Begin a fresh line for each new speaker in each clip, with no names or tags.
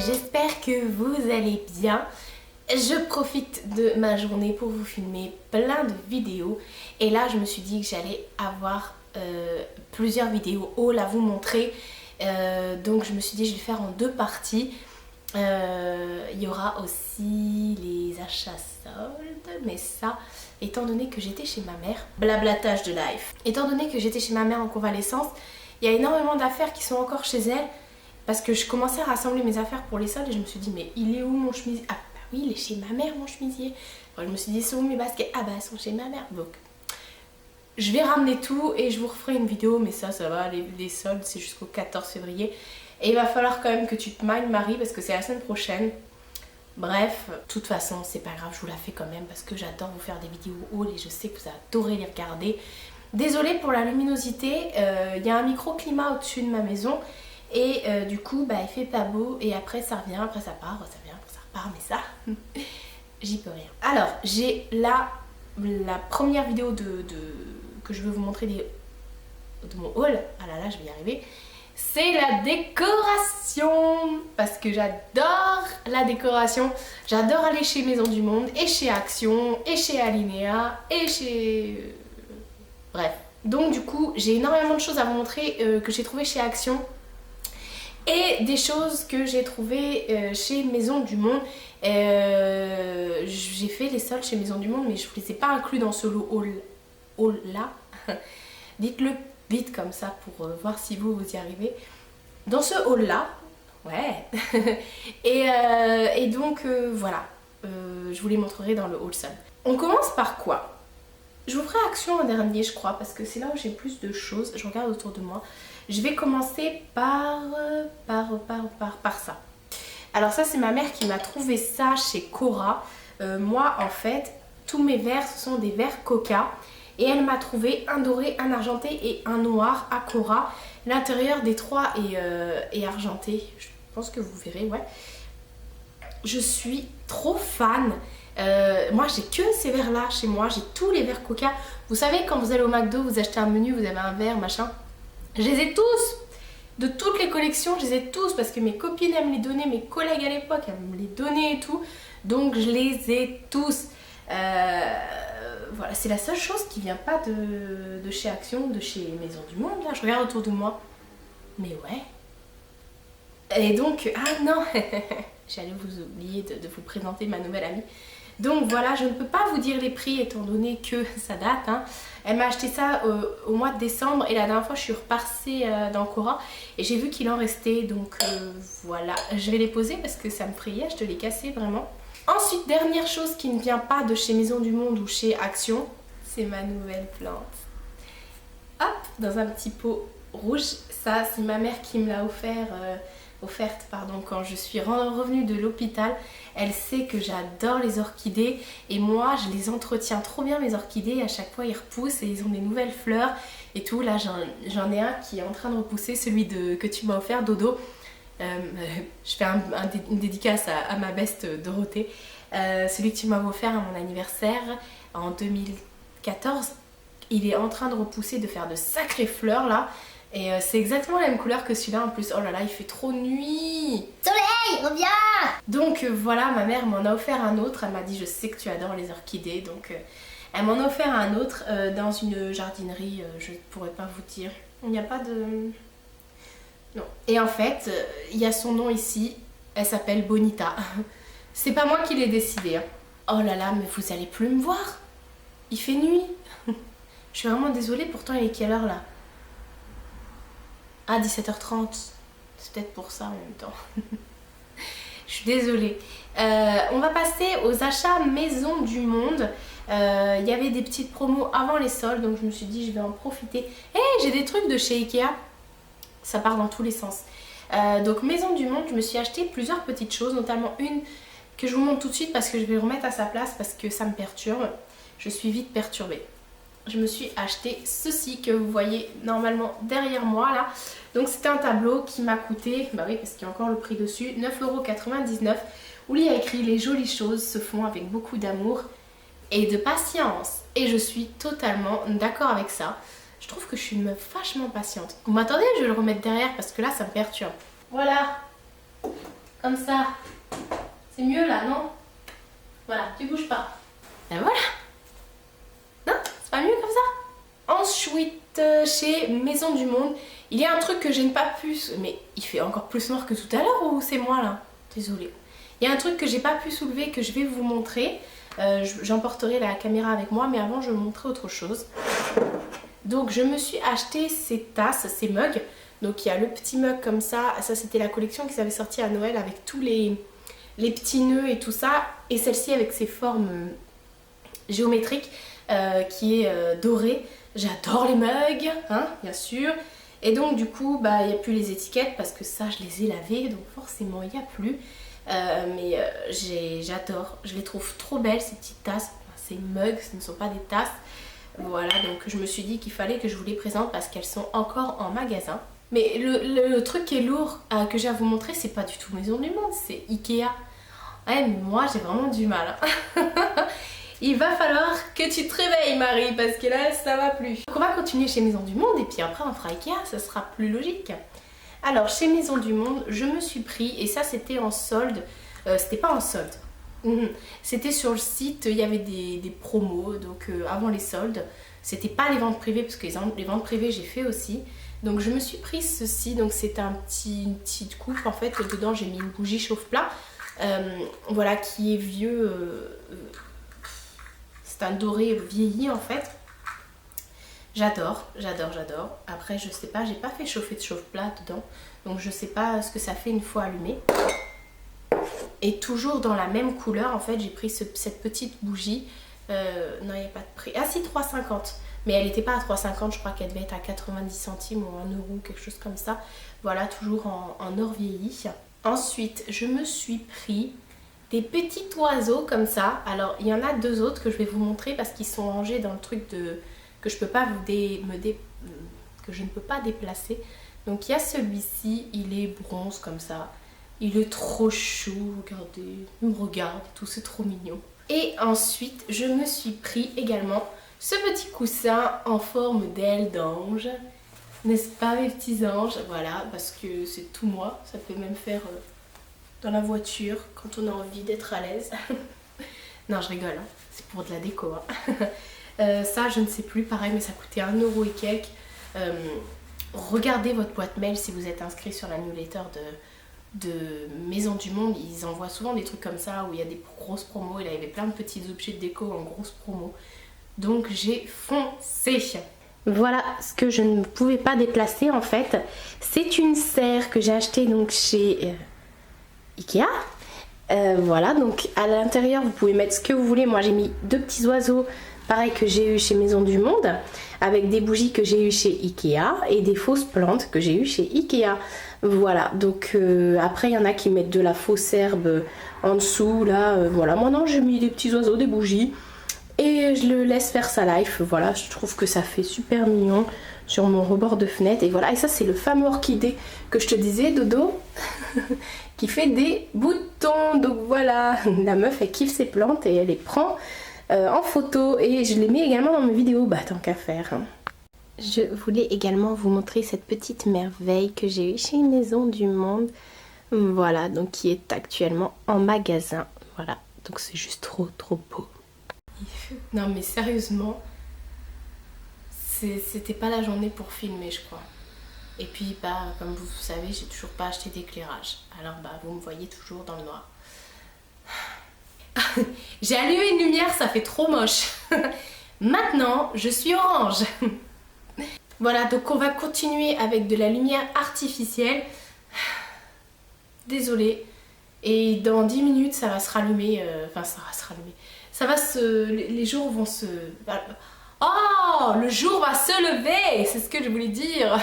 j'espère que vous allez bien. Je profite de ma journée pour vous filmer plein de vidéos. Et là, je me suis dit que j'allais avoir plusieurs vidéos haul à vous montrer. Donc je me suis dit que je vais faire en deux parties. Il y aura aussi les achats soldes, mais ça, étant donné que j'étais chez ma mère, blablatage de life. Étant donné que j'étais chez ma mère en convalescence, il y a énormément d'affaires qui sont encore chez elle. Parce que je commençais à rassembler mes affaires pour les soldes et je me suis dit mais il est où mon chemisier? Ah bah oui, il est chez ma mère mon chemisier. Alors, je me suis dit c'est où mes baskets? Ah bah elles sont chez ma mère. Donc je vais ramener tout et je vous referai une vidéo, mais ça va, les soldes c'est jusqu'au 14 février. Et il va falloir quand même que tu te mindes Marie parce que c'est la semaine prochaine. Bref, de toute façon c'est pas grave, je vous la fais quand même parce que j'adore vous faire des vidéos haul et je sais que vous adorez les regarder. Désolée pour la luminosité, il y a un microclimat au-dessus de ma maison. Et du coup, bah, il fait pas beau et après ça revient, après ça part, ça vient, après ça repart, mais ça, j'y peux rien. Alors, j'ai là la première vidéo que je veux vous montrer de mon haul. Ah là là, je vais y arriver. C'est la décoration parce que j'adore la décoration. J'adore aller chez Maison du Monde et chez Action et chez Alinea et chez... Bref. Donc du coup, j'ai énormément de choses à vous montrer que j'ai trouvé chez Action. Et des choses que j'ai trouvées chez Maison du Monde. J'ai fait les soldes chez Maison du Monde, mais je ne les ai pas inclus dans ce haul là. Dites-le vite comme ça pour voir si vous y arrivez. Dans ce haul là, ouais. et donc voilà, je vous les montrerai dans le haul solde. On commence par quoi? Je vous ferai Action en dernier je crois, parce que c'est là où j'ai plus de choses. Je regarde autour de moi. Je vais commencer par ça. Alors ça c'est ma mère qui m'a trouvé ça chez Cora. Moi en fait, tous mes verres ce sont des verres Coca. Et elle m'a trouvé un doré, un argenté et un noir à Cora. L'intérieur des trois est argenté. Je pense que vous verrez, ouais. Je suis trop fan. Moi j'ai que ces verres là chez moi. J'ai tous les verres Coca. Vous savez quand vous allez au McDo, vous achetez un menu, vous avez un verre, machin. Je les ai tous, de toutes les collections, je les ai tous parce que mes copines aiment les donner, mes collègues à l'époque aiment me les donner et tout. Donc je les ai tous. Voilà, c'est la seule chose qui vient pas de chez Action, de chez Maison du Monde. Là, je regarde autour de moi. Mais ouais. Et donc, ah non, j'allais vous oublier de vous présenter ma nouvelle amie. Donc voilà, je ne peux pas vous dire les prix étant donné que ça date. Hein. Elle m'a acheté ça au mois de décembre et la dernière fois je suis repassée dans Cora et j'ai vu qu'il en restait. Donc voilà, je vais les poser parce que ça me friait, je te les cassais vraiment. Ensuite, dernière chose qui ne vient pas de chez Maison du Monde ou chez Action, c'est ma nouvelle plante. Hop, dans un petit pot rouge. Ça, c'est ma mère qui me l'a offerte quand je suis revenue de l'hôpital. Elle sait que j'adore les orchidées et moi je les entretiens trop bien mes orchidées. À chaque fois ils repoussent et ils ont des nouvelles fleurs et tout. Là j'en ai un qui est en train de repousser, celui que tu m'as offert, Dodo. Je fais une dédicace à ma best Dorothée. Celui que tu m'as offert à mon anniversaire en 2014. Il est en train de repousser, de faire de sacrées fleurs là. Et c'est exactement la même couleur que celui-là en plus. Oh là là, il fait trop nuit. Soleil, reviens. Donc voilà, ma mère m'en a offert un autre. Elle m'a dit je sais que tu adores les orchidées. Donc elle m'en a offert un autre dans une jardinerie. Je ne pourrais pas vous dire. Il n'y a pas de... Non. Et en fait, il y a son nom ici. Elle s'appelle Bonita. C'est pas moi qui l'ai décidé. Hein. Oh là là, mais vous allez plus me voir. Il fait nuit. Je suis vraiment désolée, pourtant il est quelle heure là? Ah, 17h30. C'est peut-être pour ça en même temps. Je suis désolée. On va passer aux achats Maison du Monde. Il y avait des petites promos avant les soldes, donc je me suis dit je vais en profiter. Hé, j'ai des trucs de chez Ikea. Ça part dans tous les sens. Donc Maison du Monde, je me suis acheté plusieurs petites choses, notamment une que je vous montre tout de suite parce que je vais le remettre à sa place parce que ça me perturbe. Je suis vite perturbée. Je me suis acheté ceci que vous voyez normalement derrière moi là. Donc c'était un tableau qui m'a coûté, bah oui parce qu'il y a encore le prix dessus, 9,99 € où il y a écrit les jolies choses se font avec beaucoup d'amour et de patience. Et je suis totalement d'accord avec ça. Je trouve que je suis une meuf vachement patiente. Vous m'attendez, je vais le remettre derrière parce que là ça me perturbe. Voilà. Comme ça. C'est mieux là, non? Voilà, tu bouges pas. Et voilà. Non, c'est pas mieux comme ça? Ensuite, chez Maison du Monde, il y a un truc que j'ai pas pu... Mais il fait encore plus noir que tout à l'heure ou c'est moi là? Désolée. Il y a un truc que j'ai pas pu soulever que je vais vous montrer. J'emporterai la caméra avec moi, mais avant je vais vous montrer autre chose. Donc je me suis acheté ces tasses, ces mugs. Donc il y a le petit mug comme ça c'était la collection qu'ils avaient sorti à Noël avec tous les petits nœuds et tout ça. Et celle-ci avec ses formes géométriques qui est dorée. J'adore les mugs, hein, bien sûr. Et donc du coup, bah, il n'y a plus les étiquettes parce que ça je les ai lavées, donc forcément il n'y a plus. Mais j'adore, je les trouve trop belles ces petites tasses. Enfin, ces mugs, ce ne sont pas des tasses. Voilà, donc je me suis dit qu'il fallait que je vous les présente parce qu'elles sont encore en magasin. Mais le truc qui est lourd que j'ai à vous montrer, c'est pas du tout Maison du Monde, c'est Ikea. Ouais, mais moi j'ai vraiment du mal. Il va falloir que tu te réveilles, Marie, parce que là ça va plus. Donc on va continuer chez Maison du Monde et puis après on fera Ikea, ça sera plus logique. Alors chez Maison du Monde, je me suis pris, et ça c'était en solde, c'était pas en solde, c'était sur le site, il y avait des promos, donc avant les soldes, c'était pas les ventes privées, parce que les ventes privées j'ai fait aussi. Donc je me suis pris ceci, donc c'est une petite coupe en fait, dedans j'ai mis une bougie chauffe-plat, voilà, qui est vieux, c'est un doré vieilli en fait. J'adore, j'adore, j'adore. Après, je sais pas, j'ai pas fait chauffer de chauffe-plat dedans. Donc je sais pas ce que ça fait une fois allumé. Et toujours dans la même couleur, en fait, j'ai pris cette petite bougie. Non, il n'y a pas de prix. Ah si, 3,50. Mais elle n'était pas à 3,50, je crois qu'elle devait être à 90 centimes ou 1 euro, quelque chose comme ça. Voilà, toujours en or vieilli. Ensuite, je me suis pris des petits oiseaux comme ça. Alors, il y en a deux autres que je vais vous montrer parce qu'ils sont rangés dans le truc que je peux pas que je ne peux pas déplacer. Donc il y a celui-ci, il est bronze comme ça. Il est trop chou, regardez, il me regarde et tout, c'est trop mignon. Et ensuite, je me suis pris également ce petit coussin en forme d'aile d'ange. N'est-ce pas mes petits anges? Voilà, parce que c'est tout moi, ça peut même faire dans la voiture quand on a envie d'être à l'aise. Non, je rigole, hein. C'est pour de la déco. Hein. Ça je ne sais plus, pareil, mais ça coûtait 1 euro et quelques. Regardez votre boîte mail si vous êtes inscrit sur la newsletter de Maison du Monde. Ils envoient souvent des trucs comme ça où il y a des grosses promos et là il y avait plein de petits objets de déco en grosses promos. Donc j'ai foncé. Voilà ce que je ne pouvais pas déplacer en fait. C'est une serre que j'ai achetée donc chez Ikea. Voilà, donc à l'intérieur vous pouvez mettre ce que vous voulez. Moi j'ai mis deux petits oiseaux pareil que j'ai eu chez Maison du Monde, avec des bougies que j'ai eu chez Ikea et des fausses plantes que j'ai eu chez Ikea. Voilà, donc après il y en a qui mettent de la fausse herbe en dessous là, voilà. Moi non, j'ai mis des petits oiseaux, des bougies et je le laisse faire sa life. Voilà, je trouve que ça fait super mignon sur mon rebord de fenêtre. Et voilà, et ça c'est le fameux orchidée que je te disais, Dodo, qui fait des boutons. Donc voilà, la meuf elle kiffe ses plantes et elle les prend en photo et je les mets également dans mes vidéos, bah tant qu'à faire. Hein. Je voulais également vous montrer cette petite merveille que j'ai eue chez Maison du Monde. Voilà, donc qui est actuellement en magasin. Voilà, donc c'est juste trop beau. Non mais sérieusement, c'était pas la journée pour filmer je crois. Et puis bah comme vous savez, j'ai toujours pas acheté d'éclairage. Alors bah vous me voyez toujours dans le noir. J'ai allumé une lumière, ça fait trop moche. Maintenant, je suis orange. Voilà, donc on va continuer avec de la lumière artificielle. Désolée. Et dans 10 minutes, ça va se rallumer. Enfin, ça va se rallumer. Ça va se... Les jours vont se... Oh, le jour va se lever. C'est ce que je voulais dire.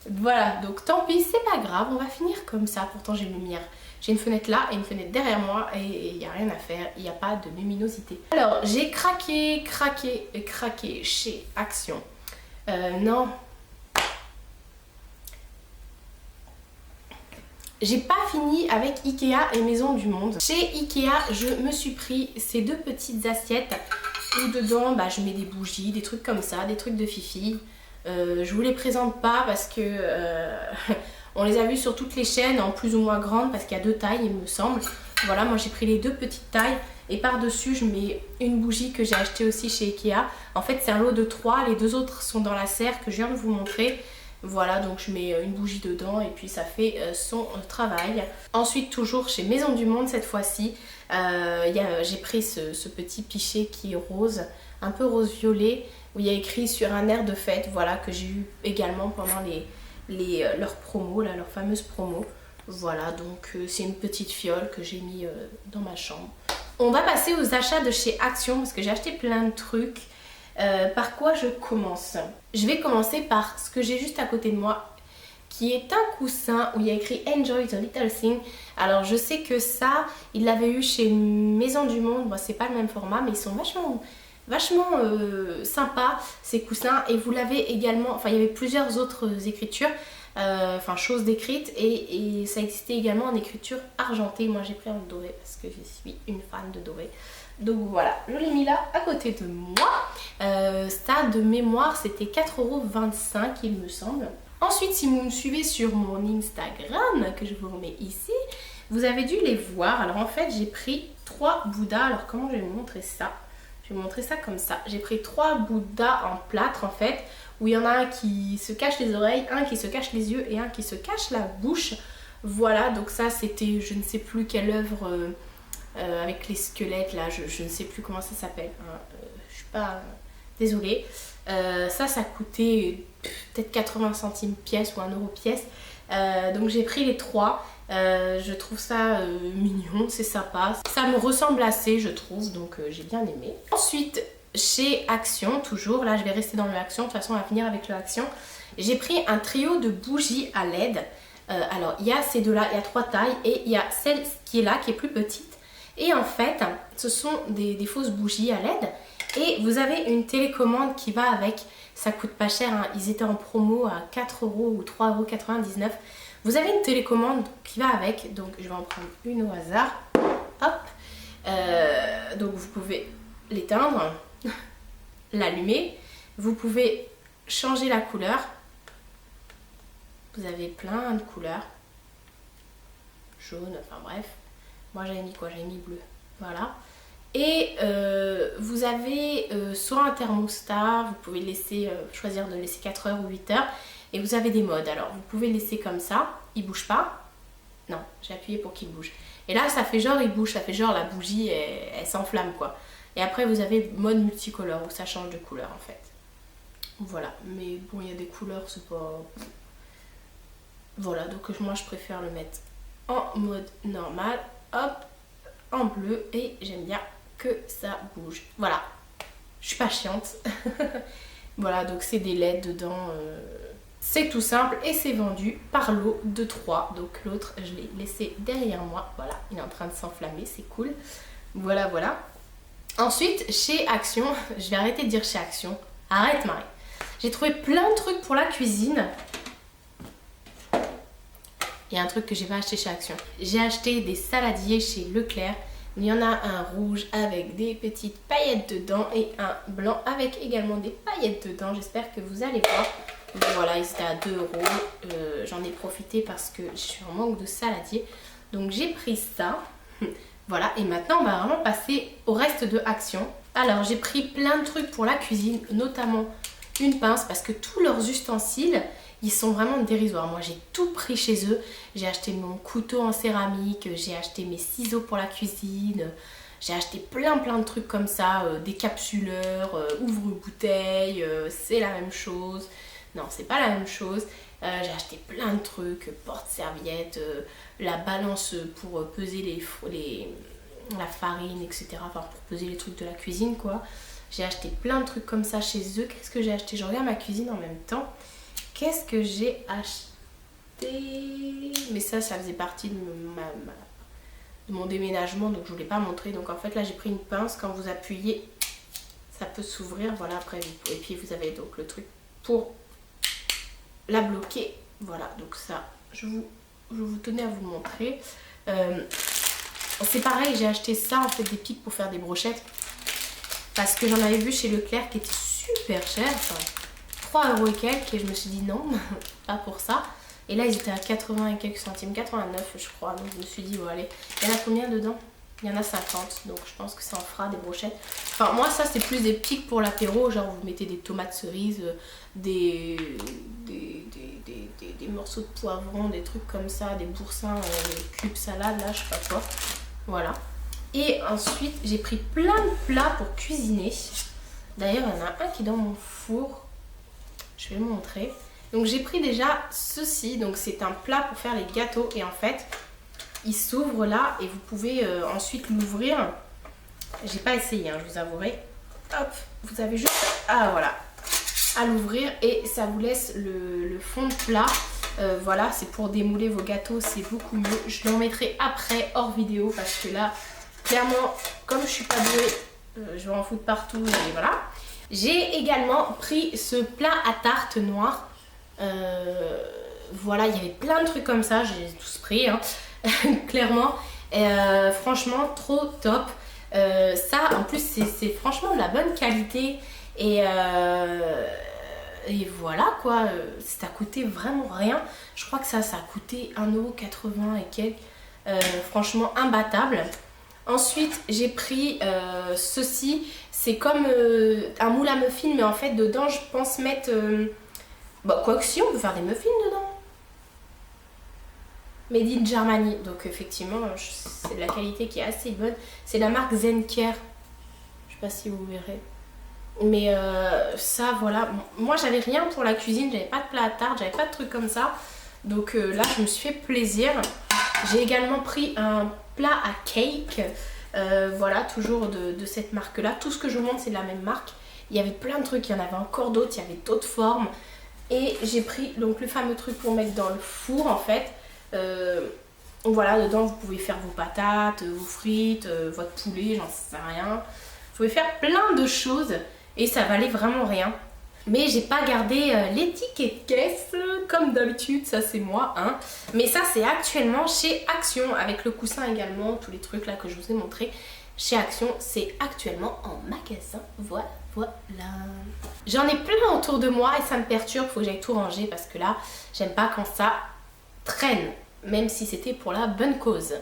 Voilà, donc tant pis, c'est pas grave. On va finir comme ça. Pourtant, j'ai une lumière. J'ai une fenêtre là et une fenêtre derrière moi et il n'y a rien à faire, il n'y a pas de luminosité. Alors j'ai craqué chez Action. Non. J'ai pas fini avec Ikea et Maison du Monde. Chez Ikea, je me suis pris ces deux petites assiettes où dedans bah, je mets des bougies, des trucs comme ça, des trucs de fifi. Je vous les présente pas parce que... On les a vus sur toutes les chaînes en plus ou moins grande parce qu'il y a 2 tailles il me semble. Voilà, moi j'ai pris les 2 petites tailles et par-dessus je mets une bougie que j'ai achetée aussi chez Ikea. En fait c'est un lot de 3, les 2 autres sont dans la serre que je viens de vous montrer. Voilà, donc je mets une bougie dedans et puis ça fait son travail. Ensuite toujours chez Maison du Monde cette fois-ci, j'ai pris ce petit pichet qui est rose, un peu rose violet, où il y a écrit sur un air de fête, voilà, que j'ai eu également pendant leurs promos, là, leurs fameuses promos. Voilà, donc c'est une petite fiole que j'ai mis dans ma chambre. On va passer aux achats de chez Action parce que j'ai acheté plein de trucs. Par quoi je commence? Je vais commencer par ce que j'ai juste à côté de moi, qui est un coussin où il y a écrit Enjoy the Little Thing. Alors je sais que ça, il l'avait eu chez Maison du Monde. Bon, c'est pas le même format, mais ils sont vachement sympas ces coussins. Et vous l'avez également, enfin il y avait plusieurs autres écritures, enfin choses décrites, et ça existait également en écriture argentée. Moi j'ai pris en doré parce que je suis une fan de doré. Donc voilà, je l'ai mis là à côté de moi. Ça de mémoire c'était 4,25 € il me semble. Ensuite, si vous me suivez sur mon Instagram, que je vous remets ici, vous avez dû les voir. Alors en fait, j'ai pris 3 Bouddhas. Alors comment je vais vous montrer ça? Je vais vous montrer ça comme ça. J'ai pris 3 Bouddhas en plâtre en fait, où il y en a un qui se cache les oreilles, un qui se cache les yeux et un qui se cache la bouche. Voilà, donc ça c'était je ne sais plus quelle œuvre avec les squelettes là, je ne sais plus comment ça s'appelle. Hein. Je suis pas... désolée. Ça coûtait peut-être 80 centimes pièce ou 1 € pièce. Donc j'ai pris les 3. Je trouve ça mignon, c'est sympa. Ça me ressemble assez, je trouve, donc j'ai bien aimé. Ensuite, chez Action, toujours, là je vais rester dans le Action, de toute façon on va finir avec le Action. J'ai pris un trio de bougies à LED. Alors il y a ces deux-là, il y a 3 tailles et il y a celle qui est là, qui est plus petite. Et en fait, ce sont des fausses bougies à LED. Et vous avez une télécommande qui va avec, ça coûte pas cher, hein. Ils étaient en promo à 4 € ou 3,99 €. Vous avez une télécommande qui va avec, donc je vais en prendre une au hasard. Hop, donc vous pouvez l'éteindre, l'allumer, vous pouvez changer la couleur. Vous avez plein de couleurs, jaune, enfin bref. Moi j'avais mis quoi? J'avais mis bleu, voilà. Et vous avez soit un thermostat, vous pouvez laisser, choisir de laisser 4 heures ou 8 heures. Et vous avez des modes, alors vous pouvez laisser comme ça, il bouge pas. Non, j'ai appuyé pour qu'il bouge. Et là ça fait genre il bouge, ça fait genre la bougie elle s'enflamme quoi. Et après vous avez mode multicolore où ça change de couleur en fait. Voilà, mais bon il y a des couleurs, c'est pas... Voilà, donc moi je préfère le mettre en mode normal, hop, en bleu, et j'aime bien que ça bouge. Voilà, je suis pas chiante. Voilà, donc c'est des LED dedans, c'est tout simple et c'est vendu par lot de 3. Donc l'autre je l'ai laissé derrière moi, voilà, il est en train de s'enflammer, c'est cool. Voilà, voilà. Ensuite chez Action, je vais arrêter de dire chez Action, arrête Marie. J'ai trouvé plein de trucs pour la cuisine. Il y a un truc que j'ai pas acheté chez Action. J'ai acheté des saladiers chez Leclerc. Il y en a un rouge avec des petites paillettes dedans et un blanc avec également des paillettes dedans. J'espère que vous allez voir. Voilà, ils étaient à 2 €. J'en ai profité parce que je suis en manque de saladier. Donc j'ai pris ça. Voilà, et maintenant on va vraiment passer au reste de Action. Alors j'ai pris plein de trucs pour la cuisine, notamment une pince parce que tous leurs ustensiles... Ils sont vraiment dérisoires. Moi j'ai tout pris chez eux. J'ai acheté mon couteau en céramique, j'ai acheté mes ciseaux pour la cuisine, j'ai acheté plein de trucs comme ça, des capsuleurs, ouvre-bouteilles, c'est la même chose. Non, c'est pas la même chose. J'ai acheté plein de trucs, porte-serviettes, la balance pour peser la farine, etc. Enfin pour peser les trucs de la cuisine quoi. J'ai acheté plein de trucs comme ça chez eux. Qu'est-ce que j'ai acheté? Je regarde ma cuisine en même temps. Qu'est-ce que j'ai acheté? Mais ça faisait partie de mon déménagement, donc je ne voulais pas montrer. Donc en fait là j'ai pris une pince, quand vous appuyez, ça peut s'ouvrir. Voilà, après et puis vous avez donc le truc pour la bloquer. Voilà, donc ça, je vous tenais à vous le montrer. C'est pareil, j'ai acheté ça en fait, des pics pour faire des brochettes. Parce que j'en avais vu chez Leclerc qui était super cher. Enfin, 3 € et quelques, et je me suis dit non, pas pour ça. Et là, ils étaient à 80 et quelques centimes, 89 je crois. Donc je me suis dit, bon allez, il y en a combien dedans? Il y en a 50, donc je pense que ça en fera des brochettes. Enfin, moi, ça, c'est plus des pics pour l'apéro. Genre, vous mettez des tomates cerises, des morceaux de poivron, des trucs comme ça, des boursins, cubes salade, là, je sais pas quoi. Voilà. Et ensuite, j'ai pris plein de plats pour cuisiner. D'ailleurs, il y en a un qui est dans mon four. Je vais le montrer. Donc, j'ai pris déjà ceci. Donc, c'est un plat pour faire les gâteaux. Et en fait, il s'ouvre là et vous pouvez ensuite l'ouvrir. J'ai pas essayé, hein, je vous avouerai. Hop, vous avez juste voilà, à l'ouvrir et ça vous laisse le fond de plat. Voilà, c'est pour démouler vos gâteaux, c'est beaucoup mieux. Je l'en mettrai après hors vidéo parce que là, clairement, comme je suis pas douée, je vais en foutre partout et voilà. J'ai également pris ce plat à tarte noire. Voilà, il y avait plein de trucs comme ça, j'ai tous pris, hein. Clairement. Franchement, trop top. Ça, en plus, c'est franchement de la bonne qualité. Et voilà quoi, ça a coûté vraiment rien. Je crois que ça a coûté 1,80 € et quelques. Franchement, imbattable. Ensuite, j'ai pris ceci. C'est comme un moule à muffins, mais en fait, dedans, je pense mettre... bah, quoi que si, on peut faire des muffins dedans. Made in Germany, donc effectivement c'est de la qualité qui est assez bonne. C'est la marque Zenker, je sais pas si vous verrez. Mais ça voilà, moi j'avais rien pour la cuisine, j'avais pas de plat à tarte, j'avais pas de trucs comme ça. Donc là je me suis fait plaisir. J'ai également pris un plat à cake, voilà toujours de cette marque là. Tout ce que je vous montre c'est de la même marque. Il y avait plein de trucs, il y en avait encore d'autres, il y avait d'autres formes. Et j'ai pris donc le fameux truc pour mettre dans le four en fait. Voilà, dedans vous pouvez faire vos patates, vos frites, votre poulet, j'en sais rien. Vous pouvez faire plein de choses et ça valait vraiment rien. Mais j'ai pas gardé l'étiquette caisse comme d'habitude, ça c'est moi, hein. Mais ça c'est actuellement chez Action avec le coussin également, tous les trucs là que je vous ai montré. Chez Action, c'est actuellement en magasin. Voilà. J'en ai plein autour de moi et ça me perturbe, faut que j'aille tout ranger parce que là, j'aime pas quand ça traîne, même si c'était pour la bonne cause.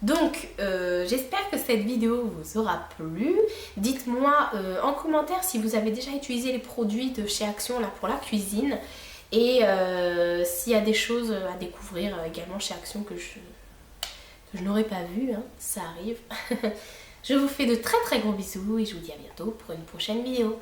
Donc j'espère que cette vidéo vous aura plu. Dites-moi en commentaire si vous avez déjà utilisé les produits de chez Action là pour la cuisine et s'il y a des choses à découvrir également chez Action que je n'aurais pas vu, hein, ça arrive. Je vous fais de très très gros bisous et je vous dis à bientôt pour une prochaine vidéo.